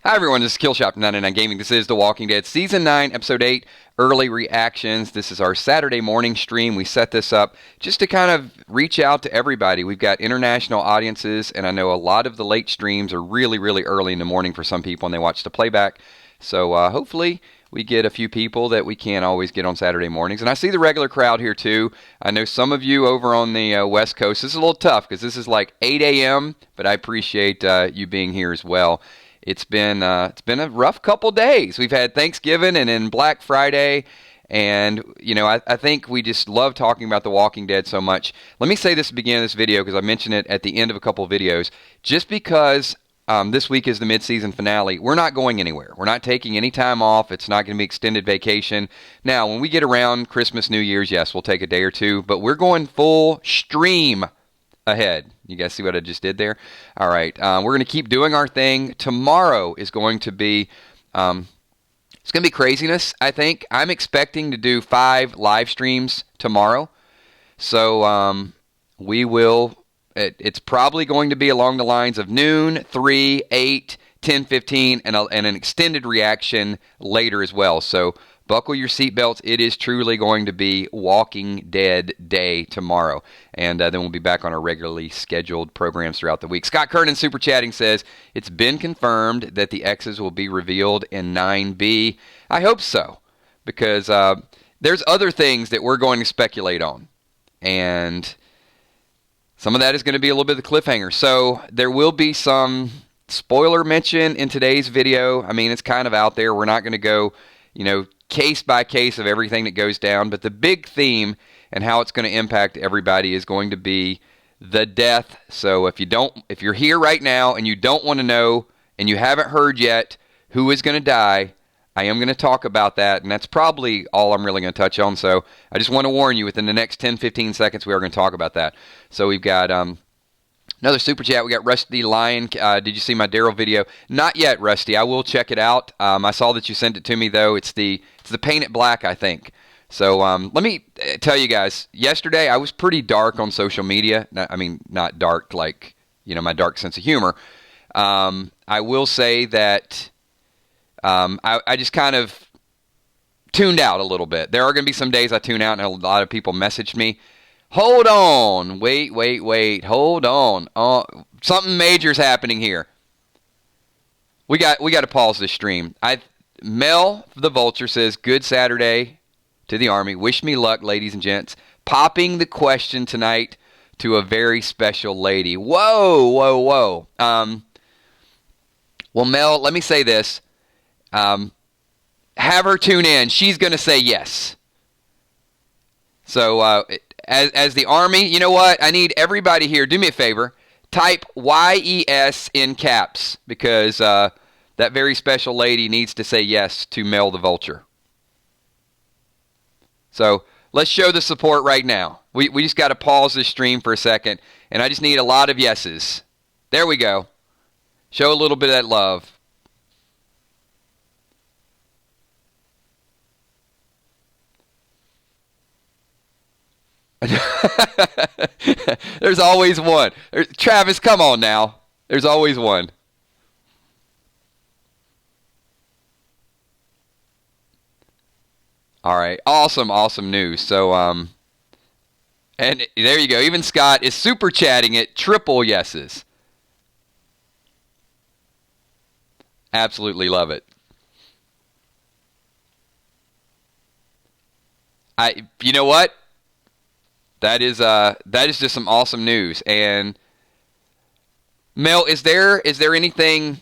Hi everyone, this is Killshop99 Gaming. This is The Walking Dead Season 9, Episode 8, Early Reactions. This is our Saturday morning stream. We set this up just to kind of reach out to everybody. We've got international audiences, and I know a lot of the late streams are really, really early in the morning for some people, and they watch the playback. So hopefully we get a few people that we can't always get on Saturday mornings. And I see the regular crowd here too. I know some of you over on the West Coast. This is a little tough because this is like 8 a.m., but I appreciate you being here as well. It's been a rough couple days. We've had Thanksgiving and then Black Friday, and I think we just love talking about The Walking Dead so much. Let me say this at the beginning of this video because I mentioned it at the end of a couple of videos. Just because this week is the mid-season finale, we're not going anywhere. We're not taking any time off. It's not going to be extended vacation. Now, when we get around Christmas, New Year's, yes, we'll take a day or two, but we're going full stream ahead. You guys see what I just did there? All right. We're going to keep doing our thing. Tomorrow is going to be, it's going to be craziness, I think. I'm expecting to do 5 live streams tomorrow. So we will, it's probably going to be along the lines of noon, 3, 8, 10, 15, and an extended reaction later as well. So buckle your seatbelts. It is truly going to be Walking Dead Day tomorrow. And then we'll be back on our regularly scheduled programs throughout the week. Scott Kernan super chatting says, it's been confirmed that the X's will be revealed in 9B. I hope so, because there's other things that we're going to speculate on. And some of that is going to be a little bit of the cliffhanger. So there will be some spoiler mention in today's video. I mean, it's kind of out there. We're not going to go, case by case of everything that goes down, but the big theme and how it's going to impact everybody is going to be the death. So if you're here right now and you don't want to know and you haven't heard yet who is going to die, I am going to talk about that, and that's probably all I'm really going to touch on. So I just want to warn you, within the next 10-15 seconds we are going to talk about that. So we've got another super chat. We got Rusty Lion. Did you see my Daryl video? Not yet, Rusty. I will check it out. I saw that you sent it to me, though. It's the Paint It Black, I think. So let me tell you guys, yesterday I was pretty dark on social media. Not dark like, my dark sense of humor. I will say that I just kind of tuned out a little bit. There are going to be some days I tune out, and a lot of people messaged me. Hold on. Wait. Hold on. Something major's happening here. We got to pause this stream. Mel the Vulture says, good Saturday to the Army. Wish me luck, ladies and gents. Popping the question tonight to a very special lady. Whoa. Well, Mel, let me say this. Have her tune in. She's going to say yes. So, as the Army, you know what? I need everybody here. Do me a favor. Type YES in caps, because that very special lady needs to say yes to Mel the Vulture. So let's show the support right now. We just got to pause this stream for a second, and I just need a lot of yeses. There we go. Show a little bit of that love. There's always one. Travis, come on now. There's always one. All right. Awesome news. So, and there you go. Even Scott is super chatting it. Triple yeses. Absolutely love it. You know what? That is just some awesome news. And Mel, is there anything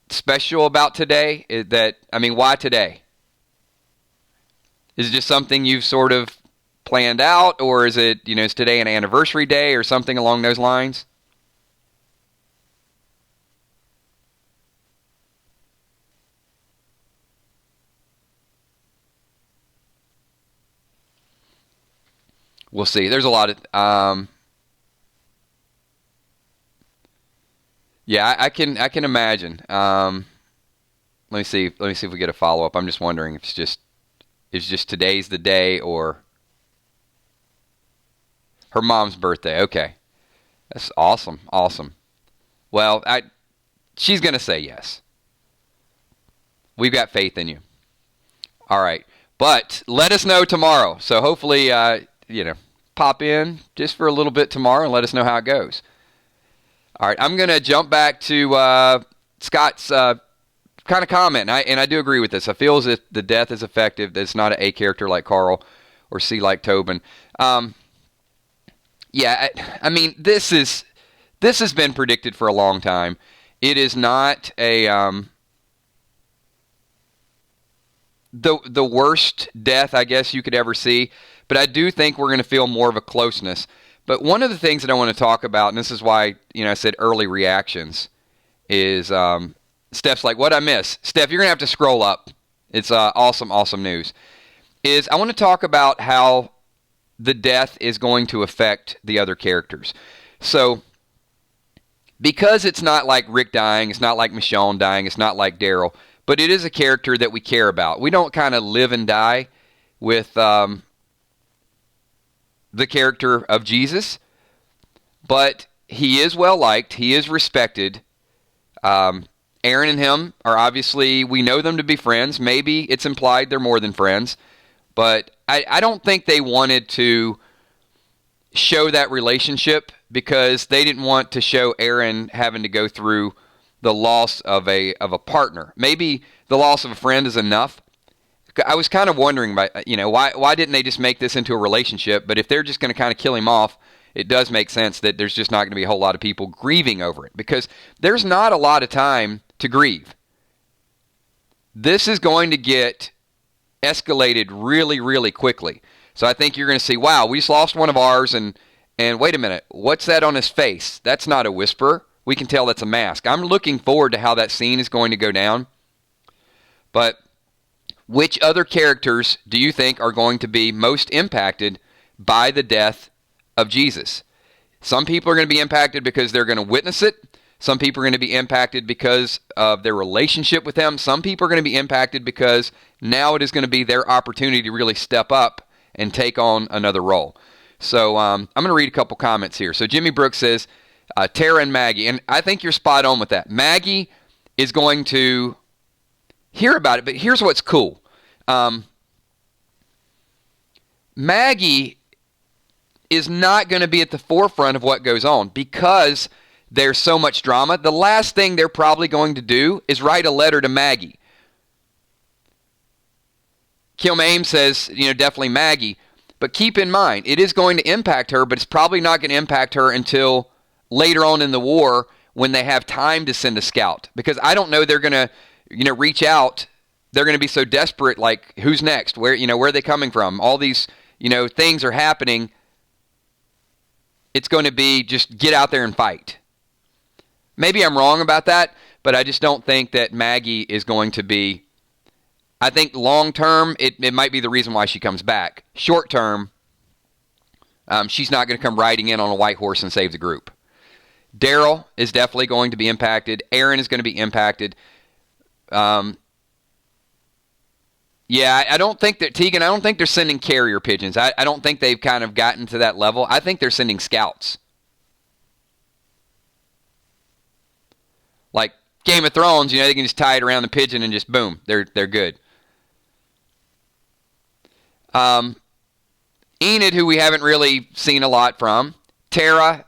special about today? Why today? Is it just something you've sort of planned out, or is it, is today an anniversary day or something along those lines? We'll see. There's a lot of yeah, I can imagine. Let me see if we get a follow up. I'm just wondering if it's just today's the day, or her mom's birthday. Okay. That's awesome. Well, she's going to say yes. We've got faith in you. All right. But let us know tomorrow. So hopefully, pop in just for a little bit tomorrow and let us know how it goes. All right. I'm going to jump back to Scott's kind of comment. And I do agree with this. I feel as if the death is effective. That it's not an A character like Carl or C like Tobin. I mean, this has been predicted for a long time. It is not a the worst death, I guess, you could ever see, but I do think we're going to feel more of a closeness. But one of the things that I want to talk about, and this is why I said early reactions, is Steph's like, what I miss? Steph, you're going to have to scroll up. It's awesome news. I want to talk about how the death is going to affect the other characters. So, because it's not like Rick dying, it's not like Michonne dying, it's not like Daryl, but it is a character that we care about. We don't kind of live and die with the character of Jesus, but he is well liked, he is respected. Aaron and him are obviously, we know them to be friends. Maybe it's implied they're more than friends, but I don't think they wanted to show that relationship because they didn't want to show Aaron having to go through the loss of a partner. Maybe the loss of a friend is enough. I was kind of wondering, why didn't they just make this into a relationship? But if they're just going to kind of kill him off, it does make sense that there's just not going to be a whole lot of people grieving over it because there's not a lot of time to grieve. This is going to get escalated really, really quickly. So I think you're going to see, wow, we just lost one of ours, and wait a minute, what's that on his face? That's not a whisper. We can tell that's a mask. I'm looking forward to how that scene is going to go down. But which other characters do you think are going to be most impacted by the death of Jesus? Some people are going to be impacted because they're going to witness it. Some people are going to be impacted because of their relationship with him. Some people are going to be impacted because now it is going to be their opportunity to really step up and take on another role. So I'm going to read a couple comments here. So Jimmy Brooks says, Tara and Maggie, and I think you're spot on with that. Maggie is going to hear about it, but here's what's cool. Maggie is not going to be at the forefront of what goes on because there's so much drama. The last thing they're probably going to do is write a letter to Maggie. Kilmame says, definitely Maggie. But keep in mind, it is going to impact her, but it's probably not going to impact her until later on in the war when they have time to send a scout. Because I don't know they're going to, reach out. They're going to be so desperate, like, who's next? Where are they coming from? All these, things are happening. It's going to be just get out there and fight. Maybe I'm wrong about that, but I just don't think that Maggie is going to be. I think long term, it might be the reason why she comes back. Short term, she's not going to come riding in on a white horse and save the group. Daryl is definitely going to be impacted. Aaron is going to be impacted. I don't think that Tegan. I don't think they're sending carrier pigeons. I don't think they've kind of gotten to that level. I think they're sending scouts. Like Game of Thrones, they can just tie it around the pigeon and just boom, they're good. Enid, who we haven't really seen a lot from. Tara.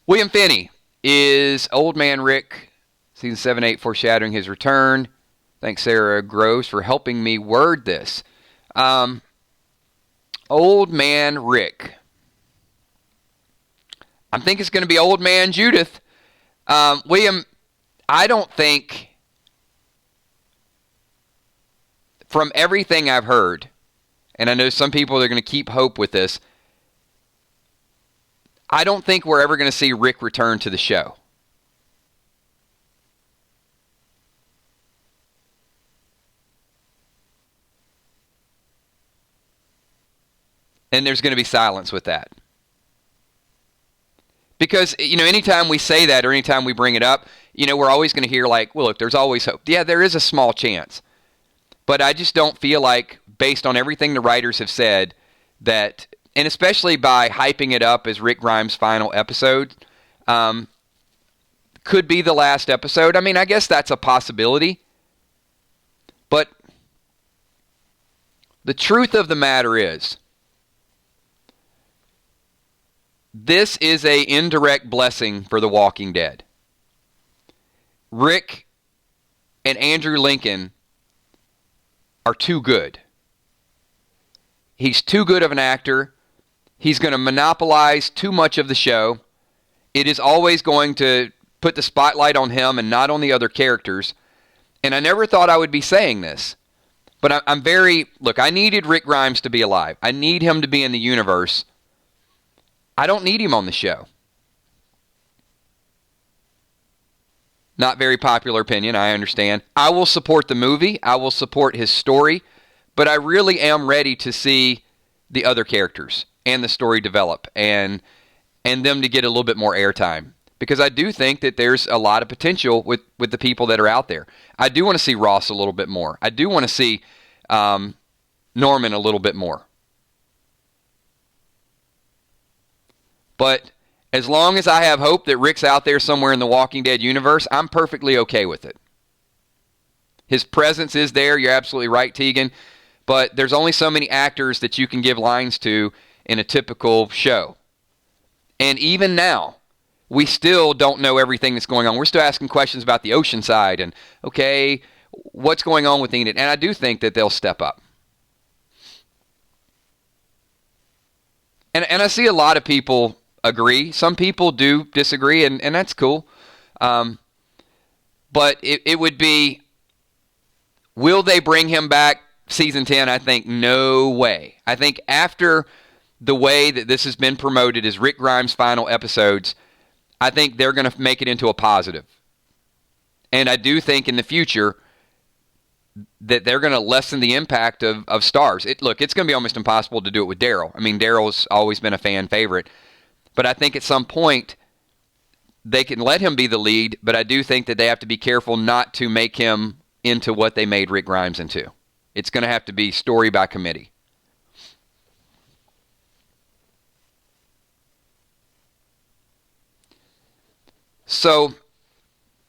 William Finney is Old Man Rick, season 7-8, foreshadowing his return. Thanks, Sarah Groves, for helping me word this. Old Man Rick. I think it's going to be Old Man Judith. William, I don't think, from everything I've heard, and I know some people are going to keep hope with this, I don't think we're ever going to see Rick return to the show. And there's going to be silence with that. Because, anytime we say that or anytime we bring it up, we're always going to hear like, well, look, there's always hope. Yeah, there is a small chance. But I just don't feel like, based on everything the writers have said, that, and especially by hyping it up as Rick Grimes' final episode, could be the last episode. I mean, I guess that's a possibility. But the truth of the matter is, this is an indirect blessing for The Walking Dead. Rick and Andrew Lincoln are too good. He's too good of an actor. He's going to monopolize too much of the show. It is always going to put the spotlight on him and not on the other characters. And I never thought I would be saying this, but I'm very... Look, I needed Rick Grimes to be alive. I need him to be in the universe. I don't need him on the show. Not very popular opinion, I understand. I will support the movie. I will support his story. But I really am ready to see the other characters and the story develop and them to get a little bit more airtime. Because I do think that there's a lot of potential with the people that are out there. I do want to see Ross a little bit more. I do want to see Norman a little bit more. But as long as I have hope that Rick's out there somewhere in the Walking Dead universe, I'm perfectly okay with it. His presence is there. You're absolutely right, Tegan. But there's only so many actors that you can give lines to in a typical show. And even now, we still don't know everything that's going on. We're still asking questions about the ocean side and, okay, what's going on with Enid? And I do think that they'll step up. And I see a lot of people agree. Some people do disagree, and that's cool. But it would be, will they bring him back season 10? I think no way. I think after the way that this has been promoted as Rick Grimes' final episodes, I think they're going to make it into a positive. And I do think in the future that they're going to lessen the impact of stars. Look, it's going to be almost impossible to do it with Daryl. I mean, Daryl's always been a fan favorite. But I think at some point they can let him be the lead, but I do think that they have to be careful not to make him into what they made Rick Grimes into. It's going to have to be story by committee. So,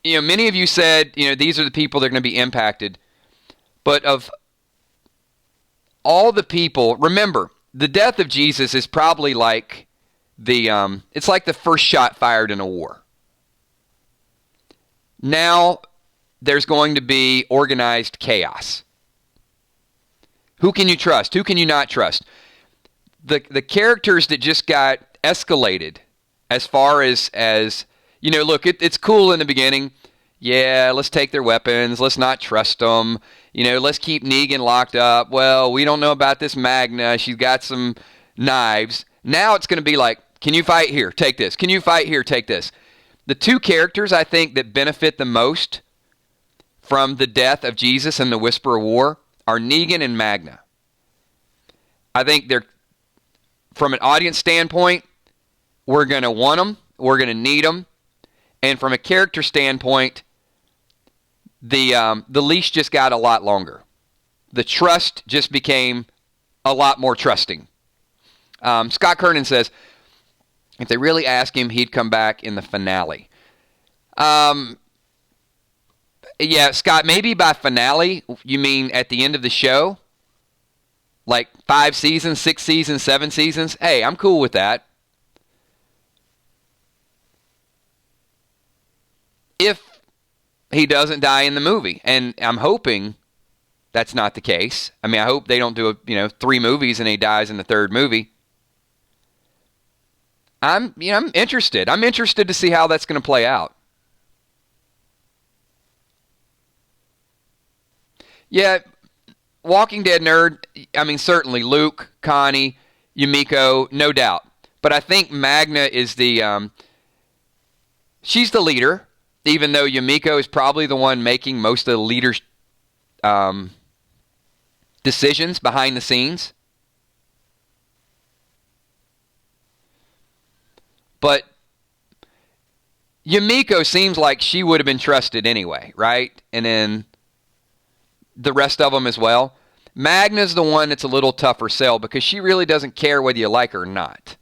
many of you said, these are the people that are going to be impacted. But of all the people, remember, the death of Jesus is probably like it's like the first shot fired in a war. Now, there's going to be organized chaos. Who can you trust? Who can you not trust? The characters that just got escalated as far as look, it's cool in the beginning. Yeah, let's take their weapons. Let's not trust them. Let's keep Negan locked up. Well, we don't know about this Magna. She's got some knives. Now it's going to be like, can you fight here? Take this. Can you fight here? Take this. The two characters I think that benefit the most from the death of Jesus and the Whisper of War are Negan and Magna. I think they're, from an audience standpoint, we're going to want them. We're going to need them. And from a character standpoint, the leash just got a lot longer. The trust just became a lot more trusting. Scott Kernan says, if they really ask him, he'd come back in the finale. Yeah, Scott, maybe by finale, you mean at the end of the show? Like 5 seasons, 6 seasons, 7 seasons? Hey, I'm cool with that. If he doesn't die in the movie. And I'm hoping that's not the case. I mean, I hope they don't do 3 movies and he dies in the 3rd movie. I'm interested. I'm interested to see how that's going to play out. Yeah, Walking Dead nerd, I mean, certainly Luke, Connie, Yumiko, no doubt. But I think Magna is she's the leader, even though Yumiko is probably the one making most of the leader's decisions behind the scenes. But Yumiko seems like she would have been trusted anyway, right? And then the rest of them as well. Magna's the one that's a little tougher sell because she really doesn't care whether you like her or not.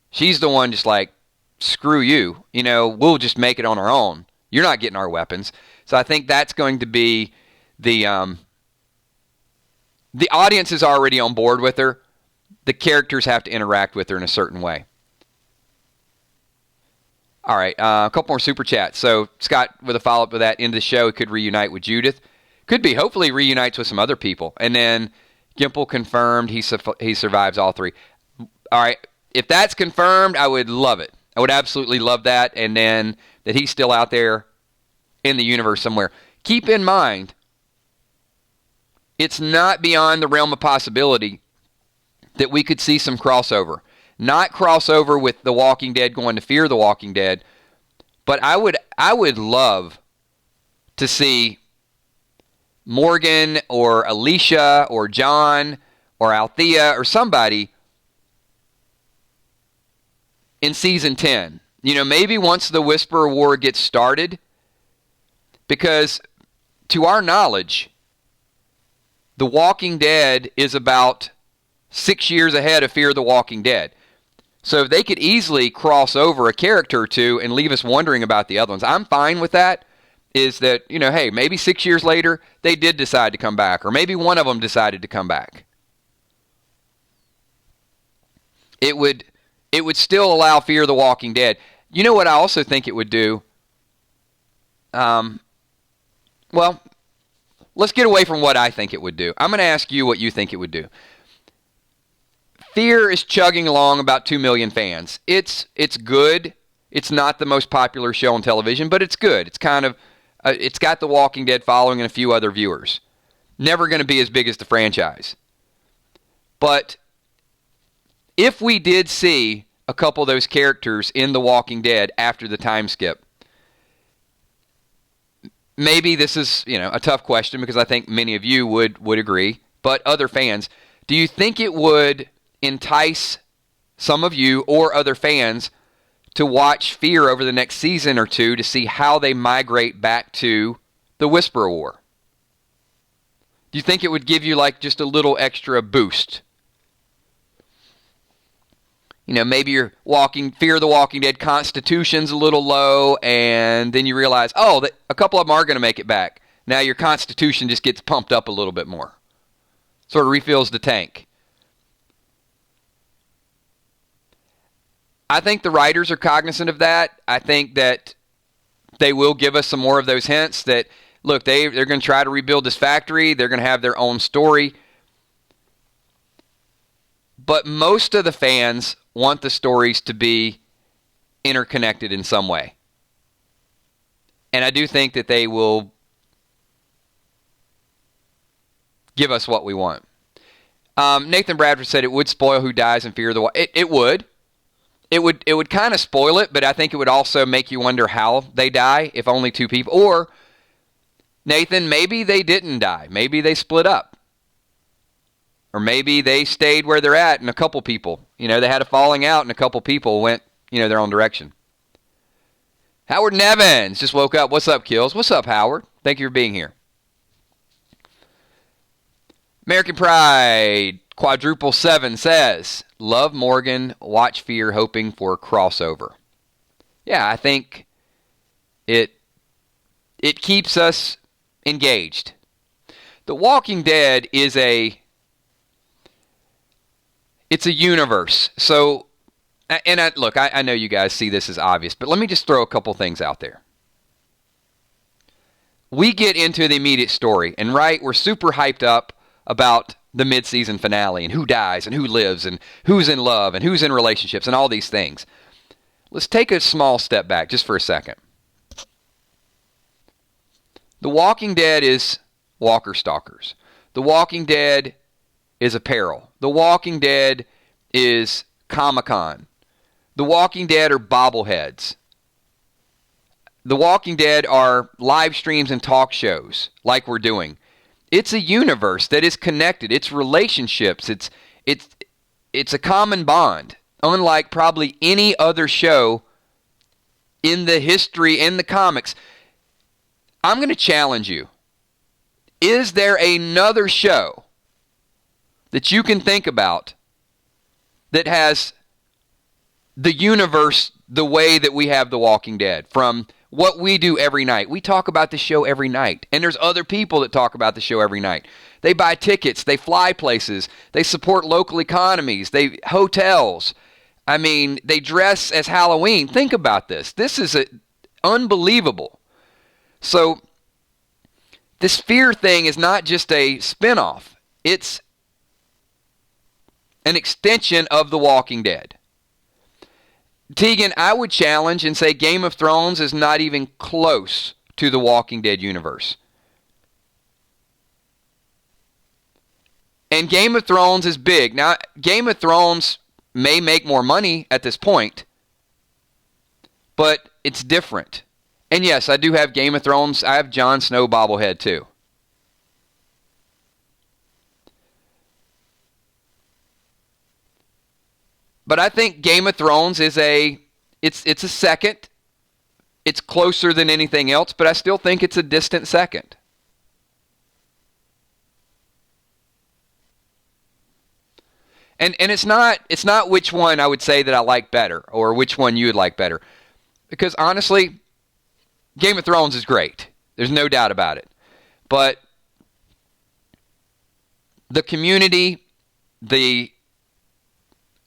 She's the one just like, screw you. We'll just make it on our own. You're not getting our weapons. So I think that's going to be the audience is already on board with her. The characters have to interact with her in a certain way. All right, a couple more super chats. So Scott, with a follow-up with that, end of the show, could reunite with Judith. Could be. Hopefully reunites with some other people. And then Gimple confirmed he survives all three. All right, if that's confirmed, I would love it. I would absolutely love that. And then that he's still out there in the universe somewhere. Keep in mind, it's not beyond the realm of possibility that we could see some crossover. Not crossover with The Walking Dead going to Fear the Walking Dead, but I would love to see Morgan or Alicia or John or Althea or somebody in season 10. Maybe once the Whisperer War gets started, because to our knowledge, The Walking Dead is about 6 years ahead of Fear the Walking Dead. So if they could easily cross over a character or two and leave us wondering about the other ones, I'm fine with that. Is that, hey, maybe 6 years later, they did decide to come back. Or maybe one of them decided to come back. It would still allow Fear the Walking Dead. You know what I also think it would do? Well, let's get away from what I think it would do. I'm going to ask you what you think it would do. Fear is chugging along about 2 million fans. It's good. It's not the most popular show on television, but it's good. It's kind of, it's got The Walking Dead following and a few other viewers. Never going to be as big as the franchise. But if we did see a couple of those characters in The Walking Dead after the time skip, maybe this is, a tough question because I think many of you would agree, but other fans, do you think it would entice some of you or other fans to watch Fear over the next season or two to see how they migrate back to the Whisperer War? Do you think it would give you just a little extra boost? Maybe you're Fear the Walking Dead constitution's a little low, and then you realize, a couple of them are going to make it back. Now your constitution just gets pumped up a little bit more. Sort of refills the tank. I think the writers are cognizant of that. I think that they will give us some more of those hints that, look, they're going to try to rebuild this factory. They're going to have their own story. But most of the fans want the stories to be interconnected in some way. And I do think that they will give us what we want. Nathan Bradford said it would spoil who dies in Fear the Walking Dead. It would. It would kind of spoil it, but I think it would also make you wonder how they die if only 2 people. Or, Nathan, maybe they didn't die. Maybe they split up. Or maybe they stayed where they're at and a couple people, they had a falling out and a couple people went, their own direction. Howard Nevins just woke up. What's up, Kills? What's up, Howard? Thank you for being here. American Pride Quadruple 7 says, love Morgan, watch Fear, hoping for a crossover. Yeah, I think it keeps us engaged. The Walking Dead is it's a universe. So, and I know you guys see this as obvious, but let me just throw a couple things out there. We get into the immediate story, and we're super hyped up about the mid-season finale and who dies and who lives and who's in love and who's in relationships and all these things. Let's take a small step back just for a second. The Walking Dead is walker stalkers. The Walking Dead is apparel. The Walking Dead is Comic-Con. The Walking Dead are bobbleheads. The Walking Dead are live streams and talk shows like we're doing. It's a universe that is connected. It's relationships. It's a common bond, unlike probably any other show in the history, in the comics. I'm going to challenge you. Is there another show that you can think about that has the universe the way that we have The Walking Dead, from what we do every night. We talk about the show every night, and there's other people that talk about the show every night. They buy tickets, they fly places, they support local economies, hotels. I mean, they dress as Halloween. Think about this. This is unbelievable. So this fear thing is not just a spinoff. It's an extension of The Walking Dead. Tegan, I would challenge and say Game of Thrones is not even close to The Walking Dead universe. And Game of Thrones is big. Now, Game of Thrones may make more money at this point, but it's different. And yes, I do have Game of Thrones. I have Jon Snow bobblehead too. But I think Game of Thrones is it's a second. It's closer than anything else, but I still think it's a distant second. And it's not which one I would say that I like better or which one you would like better. Because honestly, Game of Thrones is great. There's no doubt about it. But the community,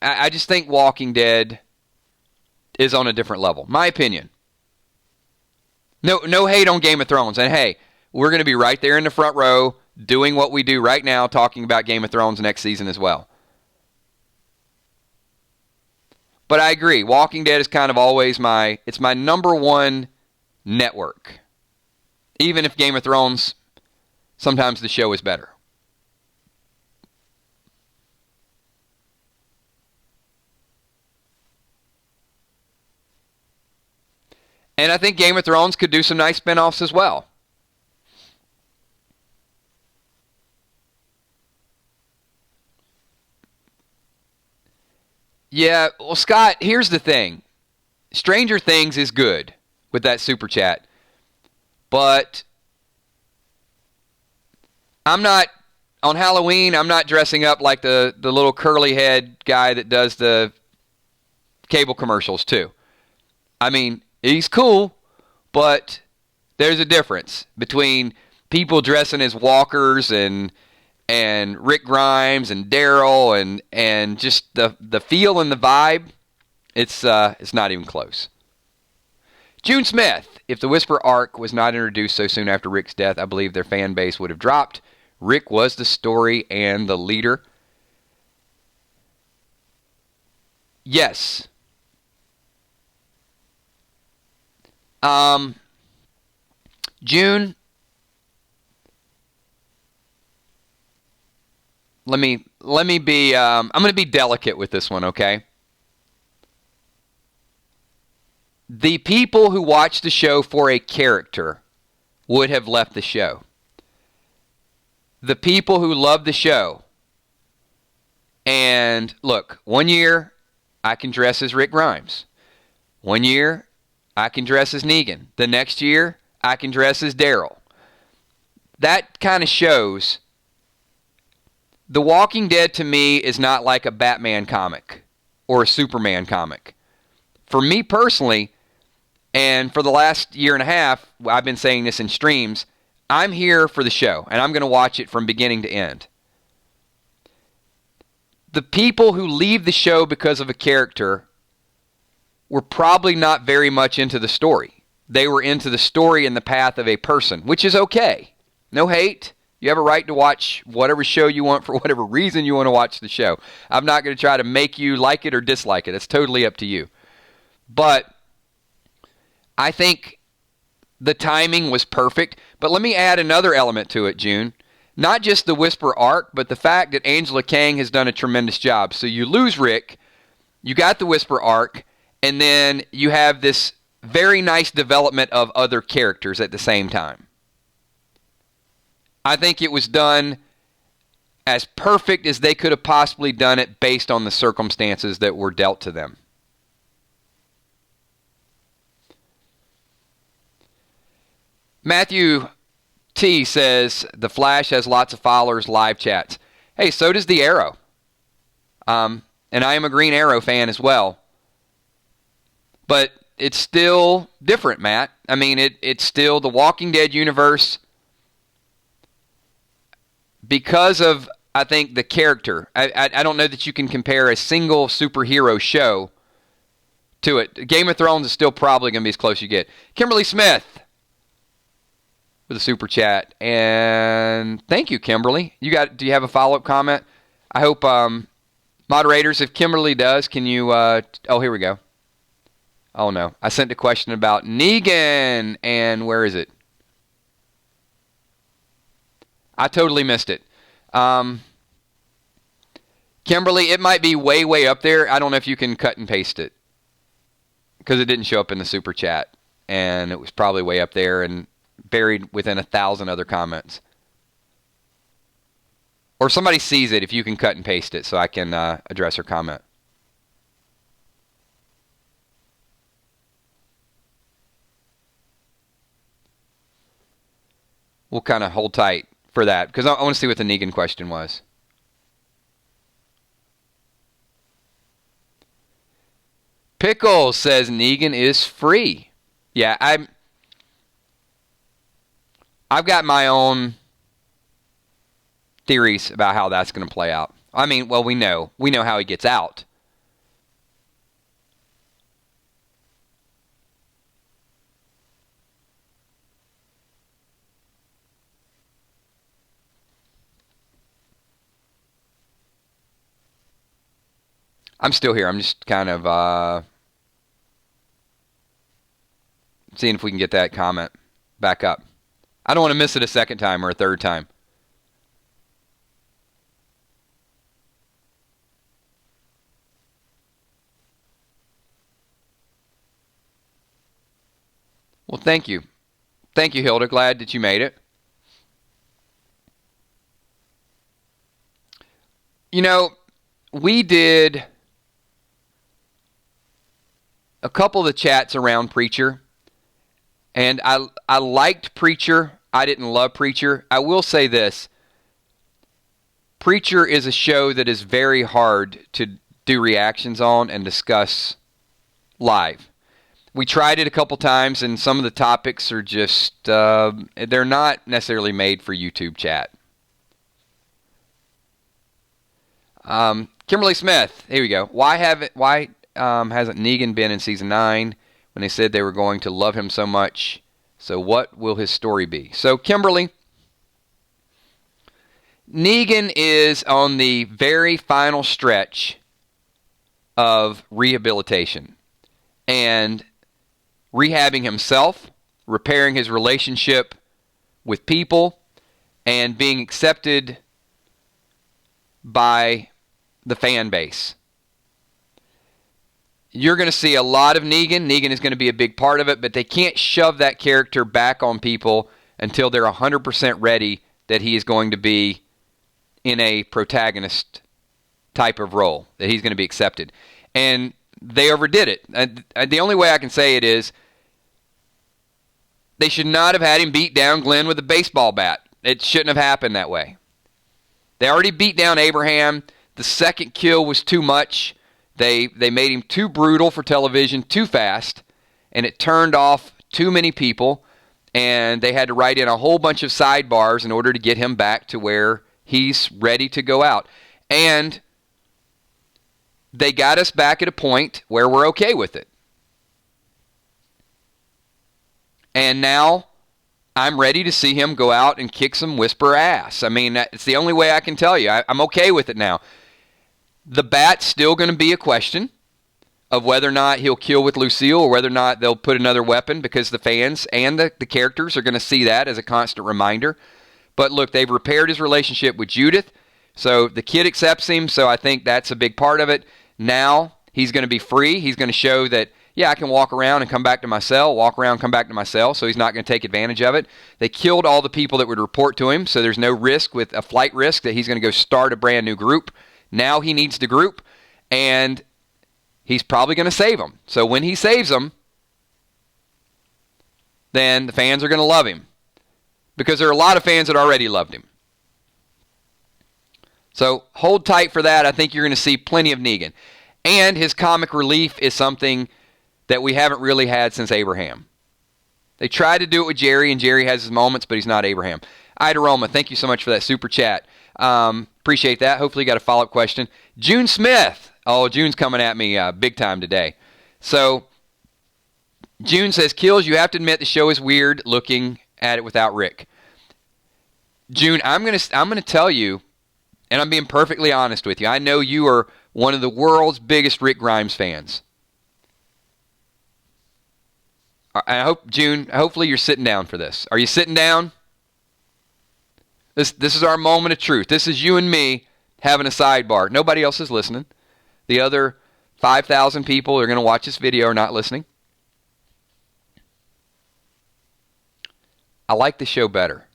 I just think Walking Dead is on a different level. My opinion. No hate on Game of Thrones. And hey, we're going to be right there in the front row doing what we do right now, talking about Game of Thrones next season as well. But I agree. Walking Dead is kind of always my number one network. Even if Game of Thrones, sometimes the show is better. And I think Game of Thrones could do some nice spinoffs as well. Yeah, well, Scott, here's the thing. Stranger Things is good with that super chat. But on Halloween, I'm not dressing up like the little curly head guy that does the cable commercials too. I mean, he's cool, but there's a difference between people dressing as walkers and Rick Grimes and Daryl and just the feel and the vibe. It's not even close. June Smith, if the Whisper arc was not introduced so soon after Rick's death, I believe their fan base would have dropped. Rick was the story and the leader. Yes. June, let me be I'm going to be delicate with this one, okay? The people who watched the show for a character would have left the show. The people who love the show, and look, 1 year I can dress as Rick Grimes. 1 year I can dress as Negan. The next year I can dress as Daryl. That kind of shows The Walking Dead to me is not like a Batman comic or a Superman comic. For me personally, and for the last year and a half, I've been saying this in streams, I'm here for the show, and I'm going to watch it from beginning to end. The people who leave the show because of a character were probably not very much into the story. They were into the story and the path of a person, which is okay. No hate. You have a right to watch whatever show you want for whatever reason you want to watch the show. I'm not going to try to make you like it or dislike it. It's totally up to you. But I think the timing was perfect. But let me add another element to it, June. Not just the Whisper arc, but the fact that Angela Kang has done a tremendous job. So you lose Rick, you got the Whisper arc, and then you have this very nice development of other characters at the same time. I think it was done as perfect as they could have possibly done it based on the circumstances that were dealt to them. Matthew T says, The Flash has lots of followers, live chats. Hey, so does the Arrow. And I am a Green Arrow fan as well. But it's still different, Matt. I mean, it's still the Walking Dead universe because of, I think, the character. I don't know that you can compare a single superhero show to it. Game of Thrones is still probably going to be as close as you get. Kimberly Smith with a super chat. And thank you, Kimberly. Do you have a follow-up comment? I hope, moderators, if Kimberly does, can you, oh, here we go. Oh, no. I sent a question about Negan, and where is it? I totally missed it. Kimberly, it might be way, way up there. I don't know if you can cut and paste it because it didn't show up in the super chat, and it was probably way up there and buried within 1,000 other comments. Or somebody sees it if you can cut and paste it so I can address her comment. We'll kind of hold tight for that because I want to see what the Negan question was. Pickles says Negan is free. Yeah, I've got my own theories about how that's going to play out. I mean, well, we know how he gets out. I'm still here. I'm just kind of seeing if we can get that comment back up. I don't want to miss it a second time or a third time. Well, thank you. Thank you, Hilda. Glad that you made it. You know, we did a couple of the chats around Preacher, and I liked Preacher. I didn't love Preacher. I will say this. Preacher is a show that is very hard to do reactions on and discuss live. We tried it a couple times, and some of the topics are just, they're not necessarily made for YouTube chat. Kimberly Smith, here we go. Why hasn't Negan been in season 9 when they said they were going to love him so much? So what will his story be? So Kimberly, Negan is on the very final stretch of rehabilitation and rehabbing himself, repairing his relationship with people, and being accepted by the fan base. You're going to see a lot of Negan. Negan is going to be a big part of it, but they can't shove that character back on people until they're 100% ready that he is going to be in a protagonist type of role, that he's going to be accepted. And they overdid it. The only way I can say it is they should not have had him beat down Glenn with a baseball bat. It shouldn't have happened that way. They already beat down Abraham. The second kill was too much. They made him too brutal for television, too fast, and it turned off too many people, and they had to write in a whole bunch of sidebars in order to get him back to where he's ready to go out. And they got us back at a point where we're okay with it. And now I'm ready to see him go out and kick some whisper ass. I mean, it's the only way I can tell you. I'm okay with it now. The bat's still going to be a question of whether or not he'll kill with Lucille or whether or not they'll put another weapon, because the fans and the characters are going to see that as a constant reminder. But look, they've repaired his relationship with Judith, so the kid accepts him, so I think that's a big part of it. Now he's going to be free. He's going to show that, yeah, I can walk around and come back to my cell, walk around, come back to my cell, so he's not going to take advantage of it. They killed all the people that would report to him, so there's no risk with a flight risk that he's going to go start a brand new group. Now he needs the group, and he's probably going to save them. So when he saves them, then the fans are going to love him, because there are a lot of fans that already loved him. So hold tight for that. I think you're going to see plenty of Negan. And his comic relief is something that we haven't really had since Abraham. They tried to do it with Jerry, and Jerry has his moments, but he's not Abraham. Ida Roma, thank you so much for that super chat. Appreciate that. Hopefully you got a follow-up question. June Smith. Oh, June's coming at me big time today. So June says, Kills, you have to admit the show is weird looking at it without Rick. June, I'm gonna tell you, and I'm being perfectly honest with you. I know you are one of the world's biggest Rick Grimes fans. I hope, June, hopefully you're sitting down for this. Are you sitting down? This is our moment of truth. This is you and me having a sidebar. Nobody else is listening. The other 5,000 people who are going to watch this video are not listening. I like the show better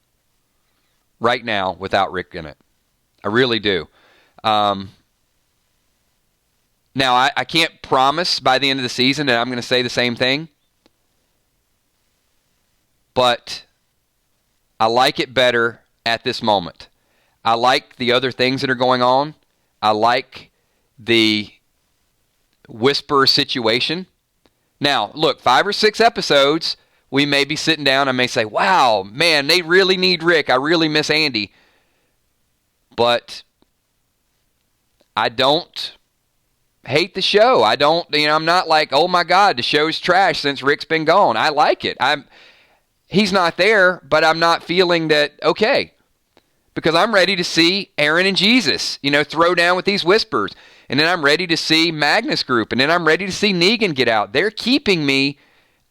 right now without Rick in it. I really do. Now, I can't promise by the end of the season that I'm going to say the same thing. But I like it better at this moment. I like the other things that are going on. I like the Whisper situation. Now, look, 5 or 6 episodes, we may be sitting down. I may say, wow, man, they really need Rick. I really miss Andy. But I don't hate the show. I'm not like, oh my God, the show's trash since Rick's been gone. I like it. He's not there, but I'm not feeling that, okay, because I'm ready to see Aaron and Jesus, throw down with these whispers. And then I'm ready to see Magnus Group, and then I'm ready to see Negan get out. They're keeping me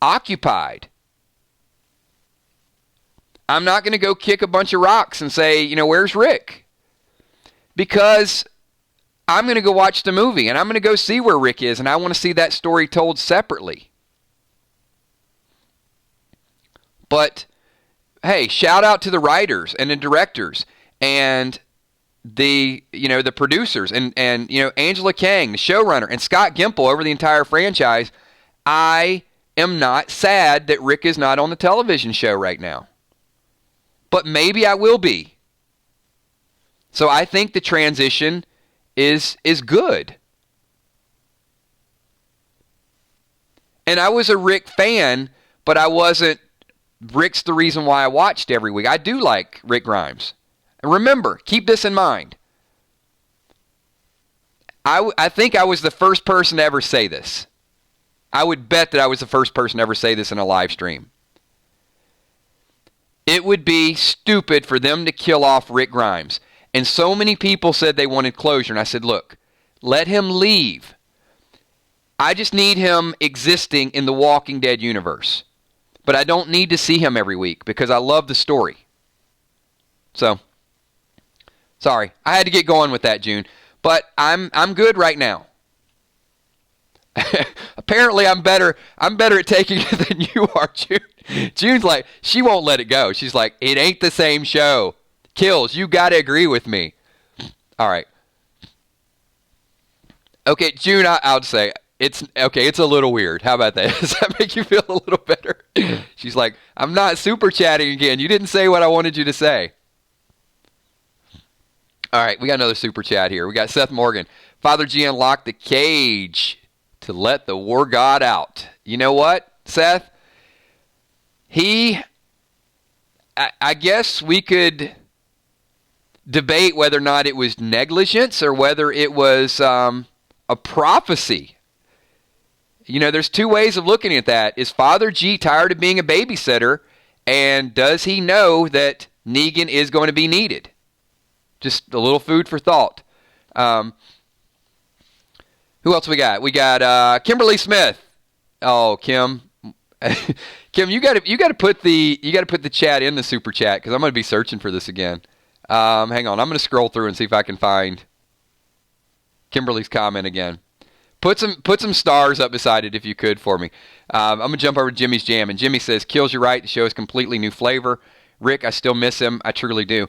occupied. I'm not going to go kick a bunch of rocks and say, where's Rick? Because I'm going to go watch the movie, and I'm going to go see where Rick is, and I want to see that story told separately. But, hey, shout out to the writers and the directors and the producers and Angela Kang, the showrunner, and Scott Gimple over the entire franchise. I am not sad that Rick is not on the television show right now. But maybe I will be. So I think the transition is good. And I was a Rick fan, but I wasn't. Rick's the reason why I watched every week. I do like Rick Grimes. And remember, keep this in mind. I think I was the first person to ever say this. I would bet that I was the first person to ever say this in a live stream. It would be stupid for them to kill off Rick Grimes. And so many people said they wanted closure. And I said, look, let him leave. I just need him existing in the Walking Dead universe. But I don't need to see him every week because I love the story. So, sorry. I had to get going with that, June. But I'm good right now. Apparently I'm better at taking it than you are, June. June's like, she won't let it go. She's like, it ain't the same show. Kills, you got to agree with me. All right. Okay, June, I'll say it's a little weird. How about that? Does that make you feel a little better? She's like, I'm not super chatting again. You didn't say what I wanted you to say. All right, we got another super chat here. We got Seth Morgan. Father G unlocked the cage to let the war god out. You know what, Seth? I guess we could debate whether or not it was negligence or whether it was a prophecy. There's 2 ways of looking at that. Is Father G tired of being a babysitter, and does he know that Negan is going to be needed? Just a little food for thought. Who else we got? We got Kimberly Smith. Oh, Kim. Kim, you got to put the chat in the super chat because I'm going to be searching for this again. Hang on, I'm going to scroll through and see if I can find Kimberly's comment again. Put some stars up beside it if you could for me. I'm going to jump over to Jimmy's Jam. And Jimmy says, Kills, you're right. The show is completely new flavor. Rick, I still miss him. I truly do.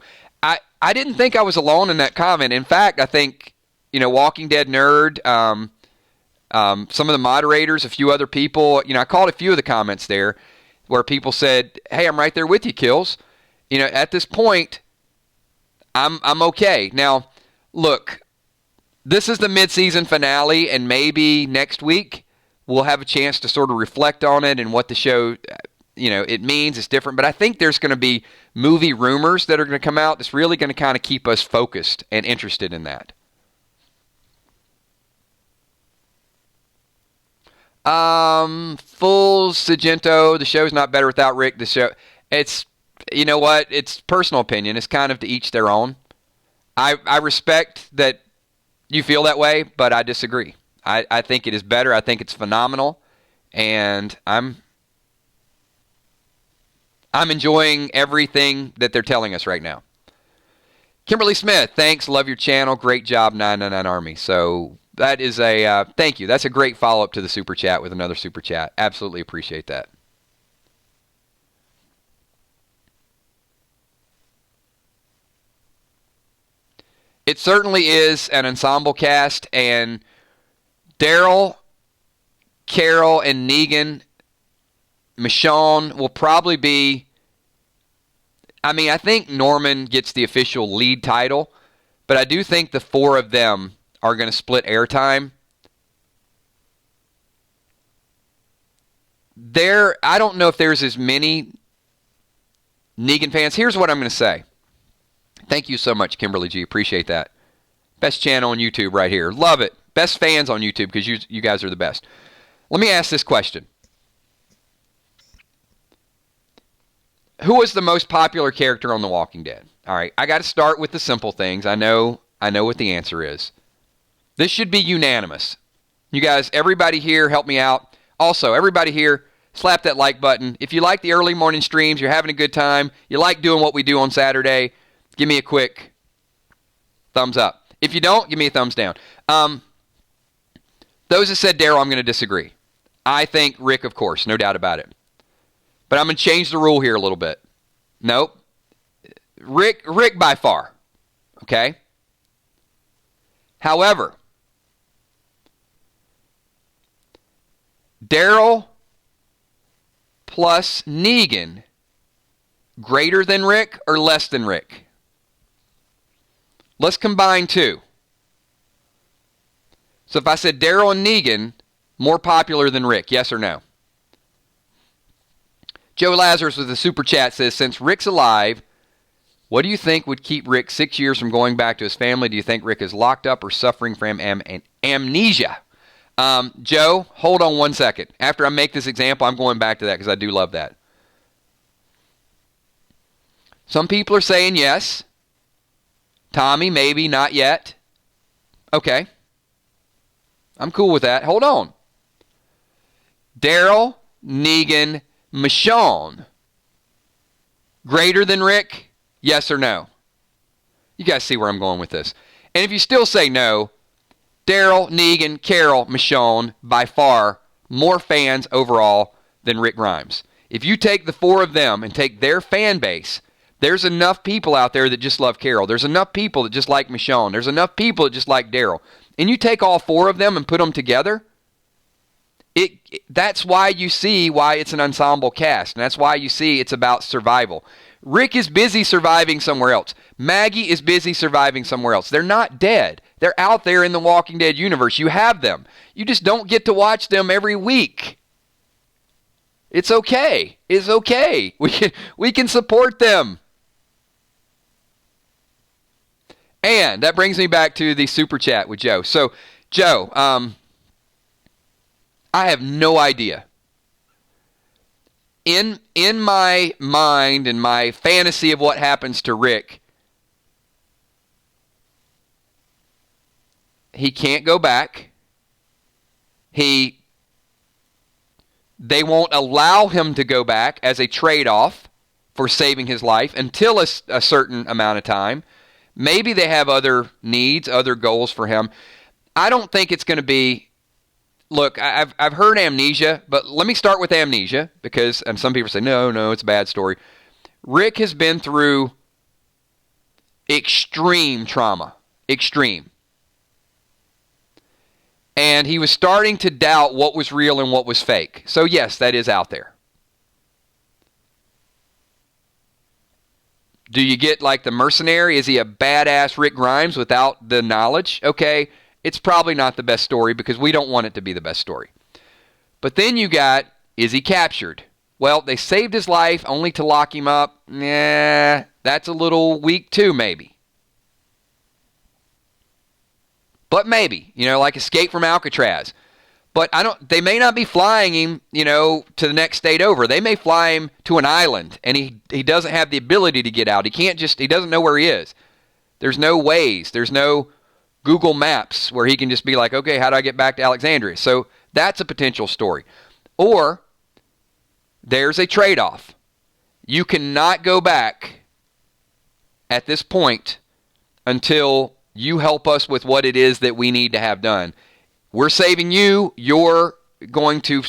I didn't think I was alone in that comment. In fact, I think, Walking Dead Nerd, some of the moderators, a few other people, I called a few of the comments there where people said, hey, I'm right there with you, Kills. At this point, I'm okay. Now, look, this is the mid-season finale, and maybe next week we'll have a chance to sort of reflect on it and what the show, it means. It's different. But I think there's going to be movie rumors that are going to come out that's really going to kind of keep us focused and interested in that. Full Sagento, the show's not better without Rick. The show, it's, you know what? It's personal opinion. It's kind of to each their own. I respect that you feel that way, but I disagree. I think it is better. I think it's phenomenal, and I'm enjoying everything that they're telling us right now. Kimberly Smith, thanks. Love your channel. Great job, 999 Army. So that is a thank you. That's a great follow-up to the Super Chat with another Super Chat. Absolutely appreciate that. It certainly is an ensemble cast, and Daryl, Carol, and Negan, Michonne will probably be... I think Norman gets the official lead title, but I do think the four of them are going to split airtime. I don't know if there's as many Negan fans. Here's what I'm going to say. Thank you so much, Kimberly G. Appreciate that. Best channel on YouTube right here. Love it. Best fans on YouTube because you guys are the best. Let me ask this question. Who was the most popular character on The Walking Dead? All right, I got to start with the simple things. I know what the answer is. This should be unanimous. You guys, everybody here, help me out. Also, everybody here, slap that like button. If you like the early morning streams, you're having a good time, you like doing what we do on Saturday, give me a quick thumbs up. If you don't, give me a thumbs down. Those that said Daryl, I'm going to disagree. I think Rick, of course, no doubt about it. But I'm going to change the rule here a little bit. Nope. Rick by far. Okay? However, Daryl plus Negan greater than Rick or less than Rick? Let's combine two. So if I said Daryl and Negan, more popular than Rick, yes or no? Joe Lazarus with the super chat says, since Rick's alive, what do you think would keep Rick 6 years from going back to his family? Do you think Rick is locked up or suffering from amnesia? Joe, hold on 1 second. After I make this example, I'm going back to that because I do love that. Some people are saying yes. Tommy, maybe, not yet. Okay. I'm cool with that. Hold on. Daryl, Negan, Michonne. Greater than Rick? Yes or no? You guys see where I'm going with this. And if you still say no, Daryl, Negan, Carol, Michonne, by far, more fans overall than Rick Grimes. If you take the four of them and take their fan base, there's enough people out there that just love Carol. There's enough people that just like Michonne. There's enough people that just like Daryl. And you take all four of them and put them together, that's why you see why it's an ensemble cast. And that's why you see it's about survival. Rick is busy surviving somewhere else. Maggie is busy surviving somewhere else. They're not dead. They're out there in the Walking Dead universe. You have them. You just don't get to watch them every week. It's okay. It's okay. We can support them. And that brings me back to the super chat with Joe. So, Joe, I have no idea. In my mind and my fantasy of what happens to Rick, he can't go back. They won't allow him to go back as a trade-off for saving his life until a certain amount of time. Maybe they have other needs, other goals for him. I don't think it's going to be... Look, I've heard amnesia, but let me start with amnesia because, and some people say, no, it's a bad story. Rick has been through extreme trauma. Extreme. And he was starting to doubt what was real and what was fake. So yes, that is out there. Do you get like the mercenary? Is he a badass Rick Grimes without the knowledge? Okay, it's probably not the best story because we don't want it to be the best story. But then you got, is he captured? Well, they saved his life only to lock him up. Nah, that's a little weak too, maybe. But maybe, like Escape from Alcatraz. But they may not be flying him, to the next state over. They may fly him to an island, and he doesn't have the ability to get out. He doesn't know where he is. There's no Waze. There's no Google Maps where he can just be like, okay, how do I get back to Alexandria? So that's a potential story. Or there's a trade-off. You cannot go back at this point until you help us with what it is that we need to have done. We're saving you. You're going to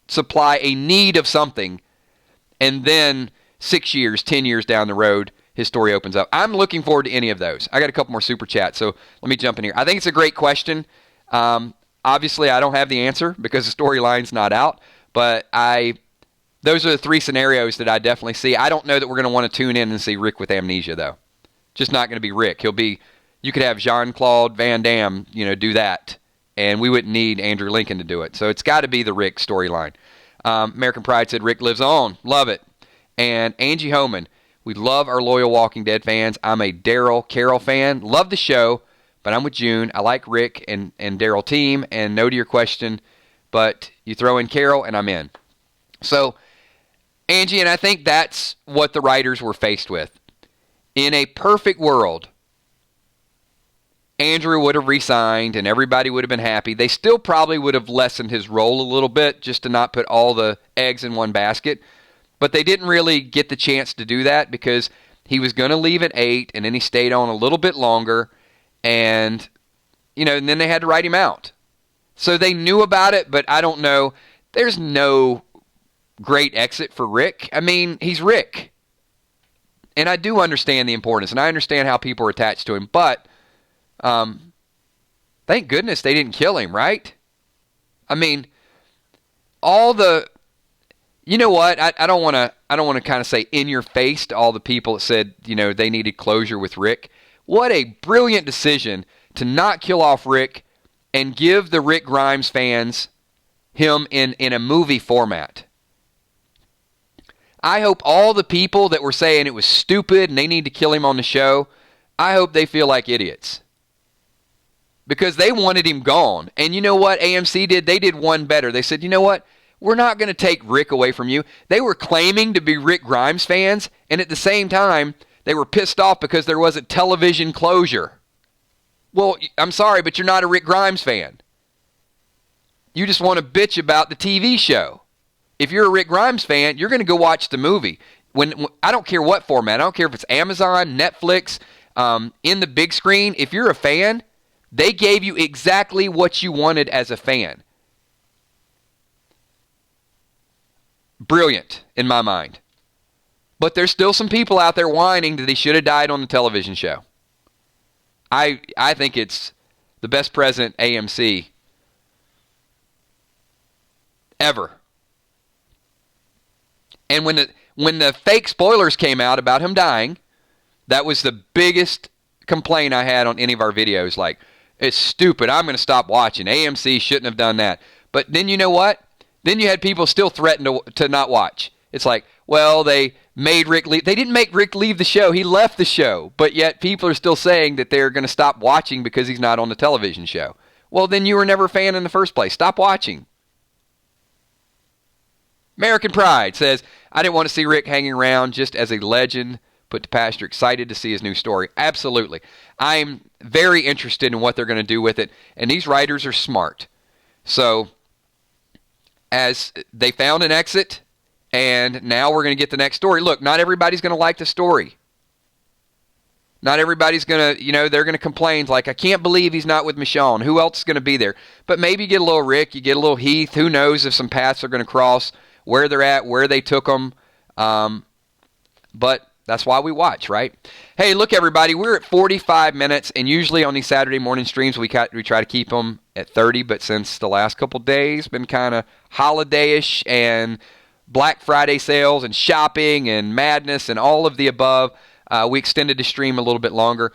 supply a need of something. And then 6 years, 10 years down the road, his story opens up. I'm looking forward to any of those. I got a couple more super chats, so let me jump in here. I think it's a great question. Obviously, I don't have the answer because the storyline's not out. But those are the three scenarios that I definitely see. I don't know that we're going to want to tune in and see Rick with amnesia, though. Just not going to be Rick. You could have Jean-Claude Van Damme, do that. And we wouldn't need Andrew Lincoln to do it. So it's got to be the Rick storyline. American Pride said, Rick lives on. Love it. And Angie Homan, we love our loyal Walking Dead fans. I'm a Daryl Carroll fan. Love the show, but I'm with June. I like Rick and Daryl team. And no to your question, but you throw in Carroll and I'm in. So, Angie, and I think that's what the writers were faced with. In a perfect world, Andrew would have resigned and everybody would have been happy. They still probably would have lessened his role a little bit just to not put all the eggs in one basket. But they didn't really get the chance to do that because he was going to leave at 8 and then he stayed on a little bit longer and then they had to write him out. So they knew about it, but I don't know. There's no great exit for Rick. I mean, he's Rick. And I do understand the importance and I understand how people are attached to him, but thank goodness they didn't kill him, right? I mean, you know what? I don't want to kind of say in your face to all the people that said, they needed closure with Rick. What a brilliant decision to not kill off Rick and give the Rick Grimes fans him in a movie format. I hope all the people that were saying it was stupid and they need to kill him on the show, I hope they feel like idiots. Because they wanted him gone. And you know what AMC did? They did one better. They said, you know what? We're not going to take Rick away from you. They were claiming to be Rick Grimes fans, and at the same time, they were pissed off because there wasn't television closure. Well, I'm sorry, but you're not a Rick Grimes fan. You just want to bitch about the TV show. If you're a Rick Grimes fan, you're going to go watch the movie. When I don't care what format. I don't care if it's Amazon, Netflix, in the big screen. If you're a fan, they gave you exactly what you wanted as a fan. Brilliant, in my mind. But there's still some people out there whining that he should have died on the television show. I think it's the best present AMC ever. And when the fake spoilers came out about him dying, that was the biggest complaint I had on any of our videos. Like, it's stupid. I'm going to stop watching. AMC shouldn't have done that. But then you know what? Then you had people still threaten to not watch. It's like, well, they made Rick leave. They didn't make Rick leave the show. He left the show. But yet people are still saying that they're going to stop watching because he's not on the television show. Well, then you were never a fan in the first place. Stop watching. American Pride says, I didn't want to see Rick hanging around just as a legend. Put to pasture, excited to see his new story. Absolutely. I'm very interested in what they're going to do with it. And these writers are smart. So, as they found an exit, and now we're going to get the next story. Look, not everybody's going to like the story. Not everybody's going to, they're going to complain like, I can't believe he's not with Michonne. Who else is going to be there? But maybe you get a little Rick, you get a little Heath. Who knows if some paths are going to cross, where they're at, where they took them. But that's why we watch, right? Hey, look, everybody, we're at 45 minutes, and usually on these Saturday morning streams, we try to keep them at 30, but since the last couple days been kind of holiday-ish and Black Friday sales and shopping and madness and all of the above, we extended the stream a little bit longer.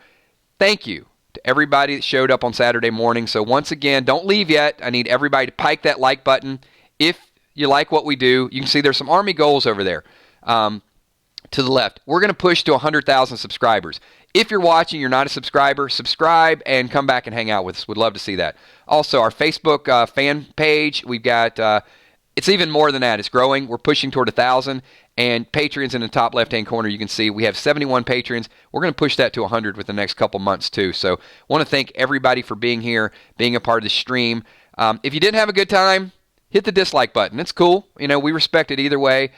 Thank you to everybody that showed up on Saturday morning. So once again, don't leave yet. I need everybody to pike that like button. if you like what we do, you can see there's some Army goals over there to the left. We're going to push to 100,000 subscribers. If you're watching, you're not a subscriber, subscribe and come back and hang out with us. We'd love to see that. Also, our Facebook fan page, we've got, it's even more than that. It's growing. We're pushing toward 1,000. And Patreons in the top left-hand corner, you can see we have 71 patrons. We're going to push that to 100 with the next couple months, too. So want to thank everybody for being here, being a part of the stream. If you didn't have a good time, hit the dislike button. It's cool. We respect it either way.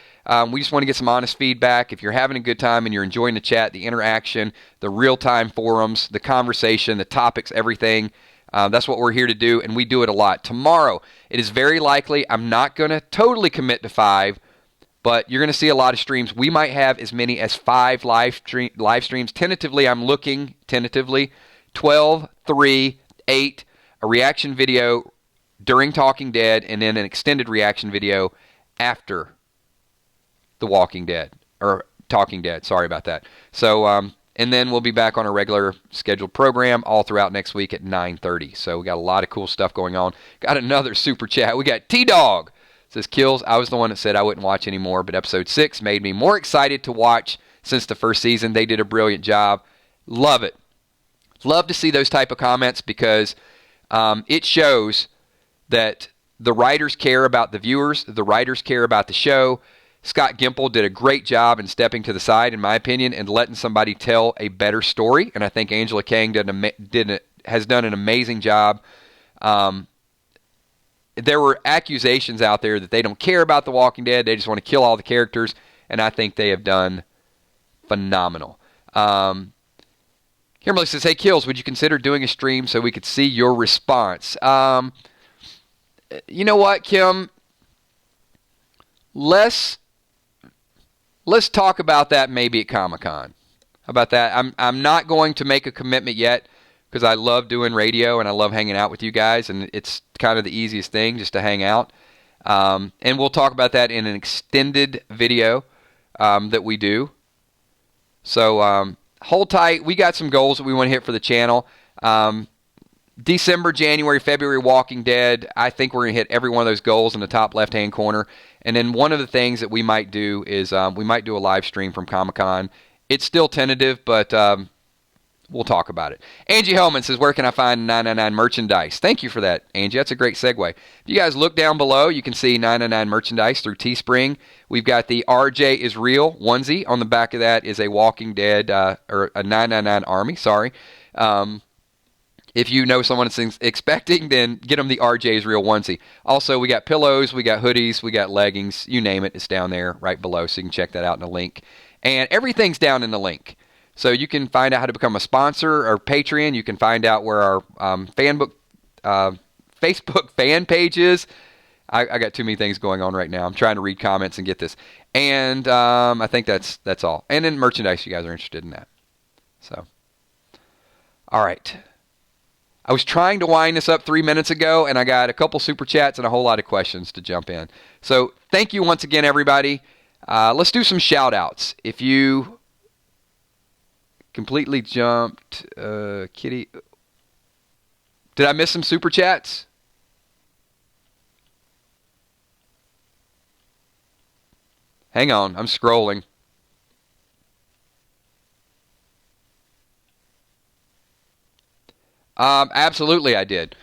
We just want to get some honest feedback. If you're having a good time and you're enjoying the chat, the interaction, the real-time forums, the conversation, the topics, everything, that's what we're here to do, and we do it a lot. Tomorrow, it is very likely, I'm not going to totally commit to 5, but you're going to see a lot of streams. We might have as many as 5 live streams. Tentatively, I'm looking, 12, 3, 8, a reaction video during Talking Dead, and then an extended reaction video after The Walking Dead, or Talking Dead, sorry about that. So, and then we'll be back on a regular scheduled program all throughout next week at 9:30. So we got a lot of cool stuff going on. Got another super chat. We got T-Dog. Says, Kills, I was the one that said I wouldn't watch anymore, but episode 6 made me more excited to watch since the first season. They did a brilliant job. Love it. Love to see those type of comments because it shows that the writers care about the viewers, the writers care about the show. Scott Gimple did a great job in stepping to the side, in my opinion, and letting somebody tell a better story. And I think Angela Kang has done an amazing job. There were accusations out there that they don't care about The Walking Dead. They just want to kill all the characters. And I think they have done phenomenal. Kimberly says, hey, Kills, would you consider doing a stream so we could see your response? You know what, Kim? Let's talk about that maybe at Comic-Con. How about that? I'm not going to make a commitment yet because I love doing radio and I love hanging out with you guys, and it's kind of the easiest thing just to hang out. And we'll talk about that in an extended video that we do. So hold tight. We got some goals that we want to hit for the channel. December, January, February, Walking Dead. I think we're going to hit every one of those goals in the top left-hand corner. And then one of the things that we might do is we might do a live stream from Comic-Con. It's still tentative, but we'll talk about it. Angie Hellman says, where can I find 999 merchandise? Thank you for that, Angie. That's a great segue. If you guys look down below, you can see 999 merchandise through Teespring. We've got the RJ is Real onesie. On the back of that is a Walking Dead, or a 999 Army, sorry. If you know someone that's expecting, then get them the RJ's Real onesie. Also, we got pillows, we got hoodies, we got leggings. You name it, it's down there right below, so you can check that out in the link. And everything's down in the link. So you can find out how to become a sponsor or Patreon. You can find out where our Facebook fan page is. I got too many things going on right now. I'm trying to read comments and get this. And I think that's all. And then merchandise, if you guys are interested in that. So, all right. I was trying to wind this up 3 minutes ago, and I got a couple super chats and a whole lot of questions to jump in. So thank you once again, everybody. Let's do some shout-outs. If you completely jumped, Kitty, did I miss some super chats? Hang on, I'm scrolling. Absolutely I did.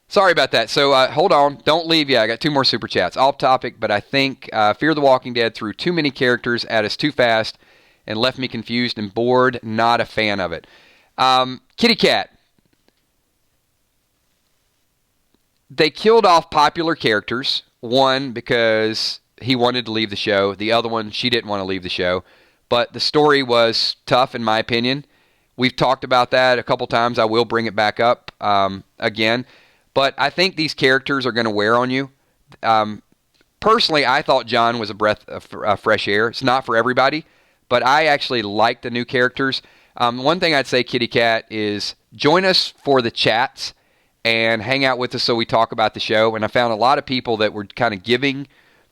Sorry about that. So hold on. Don't leave yet. I got 2 more super chats. Off topic, but I think Fear the Walking Dead threw too many characters at us too fast and left me confused and bored. Not a fan of it. Kitty Cat. They killed off popular characters. One, because he wanted to leave the show. The other one, she didn't want to leave the show. But the story was tough, in my opinion. We've talked about that a couple times. I will bring it back up again. But I think these characters are going to wear on you. Personally, I thought John was a breath of fresh air. It's not for everybody, but I actually like the new characters. One thing I'd say, Kitty Cat, is join us for the chats and hang out with us so we talk about the show. And I found a lot of people that were kind of giving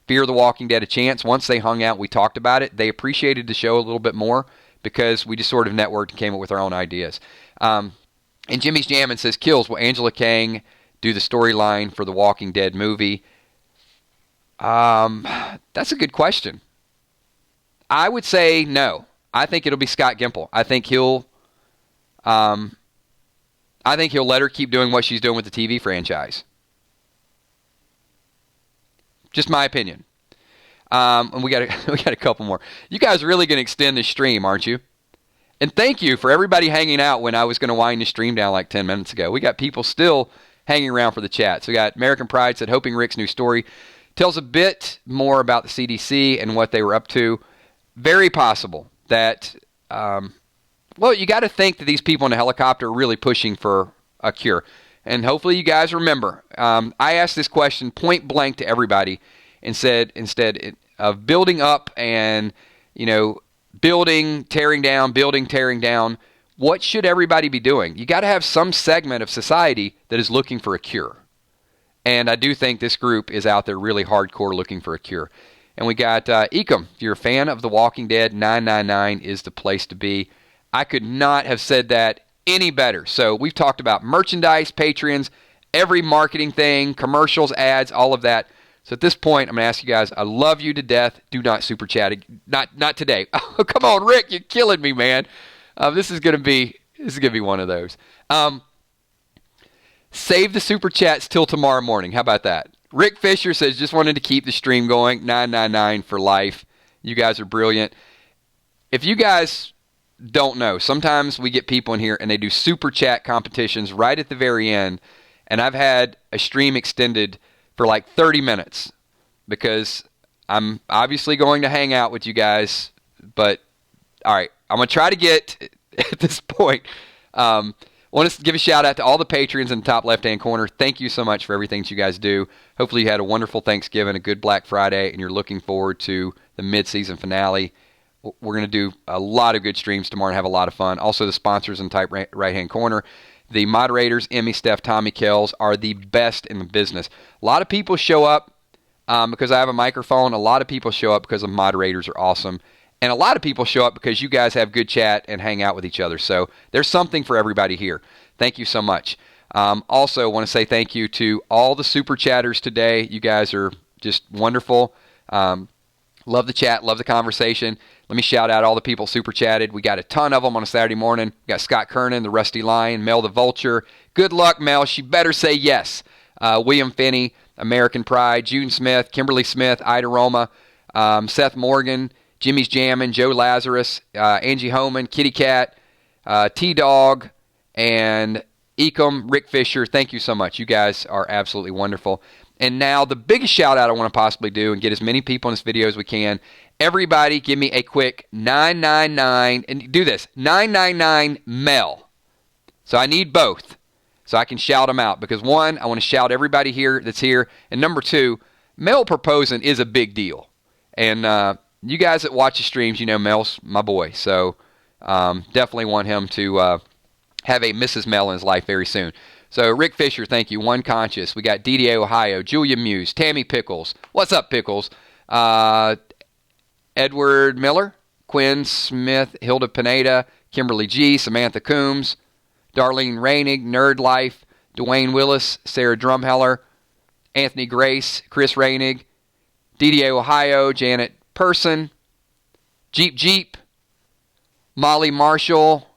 Fear the Walking Dead a chance. Once they hung out, we talked about it. They appreciated the show a little bit more, because we just sort of networked and came up with our own ideas. And Jimmy's Jammin' says, Kills, will Angela Kang do the storyline for the Walking Dead movie? That's a good question. I would say no. I think it'll be Scott Gimple. I think he'll let her keep doing what she's doing with the TV franchise. Just my opinion. And we got a couple more. You guys are really going to extend this stream, aren't you? And thank you for everybody hanging out when I was going to wind the stream down like 10 minutes ago. We got people still hanging around for the chat. So we got American Pride said, hoping Rick's new story tells a bit more about the CDC and what they were up to. Very possible that, well, you got to think that these people in the helicopter are really pushing for a cure. And hopefully you guys remember, I asked this question point blank to everybody and said, instead of building up and, building, tearing down, what should everybody be doing? You got to have some segment of society that is looking for a cure. And I do think this group is out there really hardcore looking for a cure. And we got Ecom. If you're a fan of The Walking Dead, 999 is the place to be. I could not have said that any better. So we've talked about merchandise, Patreons, every marketing thing, commercials, ads, all of that. So at this point, I'm going to ask you guys, I love you to death. Do not super chat. Not today. Oh, come on, Rick. You're killing me, man. This is going to be one of those. Save the super chats till tomorrow morning. How about that? Rick Fisher says, just wanted to keep the stream going. 999 for life. You guys are brilliant. If you guys don't know, sometimes we get people in here and they do super chat competitions right at the very end. And I've had a stream extended for like 30 minutes because I'm obviously going to hang out with you guys. But, all right, I'm going to try to get, at this point, want to give a shout out to all the patrons in the top left-hand corner. Thank you so much for everything that you guys do. Hopefully you had a wonderful Thanksgiving, a good Black Friday, and you're looking forward to the mid-season finale. We're going to do a lot of good streams tomorrow and have a lot of fun. Also, the sponsors in the top right-hand corner. The moderators, Emmy, Steph, Tommy, Kells, are the best in the business. A lot of people show up because I have a microphone. A lot of people show up because the moderators are awesome. And a lot of people show up because you guys have good chat and hang out with each other. So there's something for everybody here. Thank you so much. Also, want to say thank you to all the super chatters today. You guys are just wonderful. Love the chat. Love the conversation. Let me shout out all the people super chatted. We got a ton of them on a Saturday morning. We got Scott Kernan, the Rusty Lion, Mel the Vulture. Good luck, Mel. She better say yes. William Finney, American Pride, June Smith, Kimberly Smith, Ida Roma, Seth Morgan, Jimmy's Jammin', Joe Lazarus, Angie Homan, Kitty Cat, T-Dog, and Ecom, Rick Fisher. Thank you so much. You guys are absolutely wonderful. And now the biggest shout out I want to possibly do and get as many people in this video as we can. Everybody give me a quick 999, and do this, 999 Mel. So I need both so I can shout them out because one, I want to shout everybody here that's here. And number two, Mel proposing is a big deal. And you guys that watch the streams, you know Mel's my boy. So definitely want him to have a Mrs. Mel in his life very soon. So Rick Fisher, thank you. One Conscious. We got DDA Ohio, Julia Muse, Tammy Pickles. What's up, Pickles? Edward Miller, Quinn Smith, Hilda Pineda, Kimberly G, Samantha Coombs, Darlene Rainig, Nerd Life, Dwayne Willis, Sarah Drumheller, Anthony Grace, Chris Rainig, DDA Ohio, Janet Person, Jeep, Molly Marshall,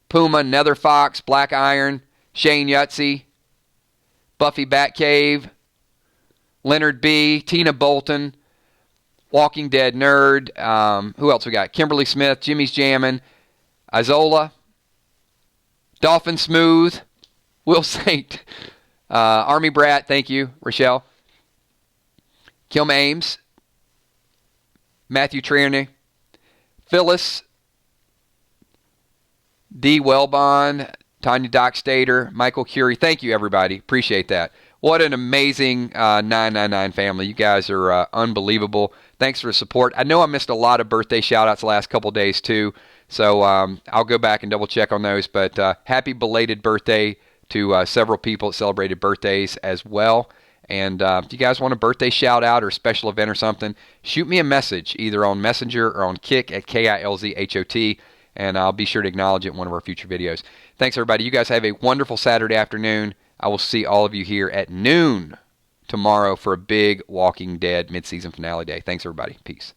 Puma, Nether Fox, Black Iron, Shane Yutzy, Buffy Batcave, Leonard B, Tina Bolton, Walking Dead Nerd, who else we got? Kimberly Smith, Jimmy's Jammin', Izola, Dolphin Smooth, Will Saint, Army Brat, thank you, Rochelle, Kilm Ames, Matthew Tierney, Phyllis, D. Wellbond, Tanya Dockstader, Michael Curie. Thank you, everybody. Appreciate that. What an amazing 999 family. You guys are unbelievable. Thanks for the support. I know I missed a lot of birthday shout-outs the last couple days, too. So I'll go back and double-check on those. But happy belated birthday to several people that celebrated birthdays as well. And if you guys want a birthday shout-out or a special event or something, shoot me a message either on Messenger or on Kik at KILZHOT. And I'll be sure to acknowledge it in one of our future videos. Thanks, everybody. You guys have a wonderful Saturday afternoon. I will see all of you here at noon tomorrow for a big Walking Dead mid-season finale day. Thanks, everybody. Peace.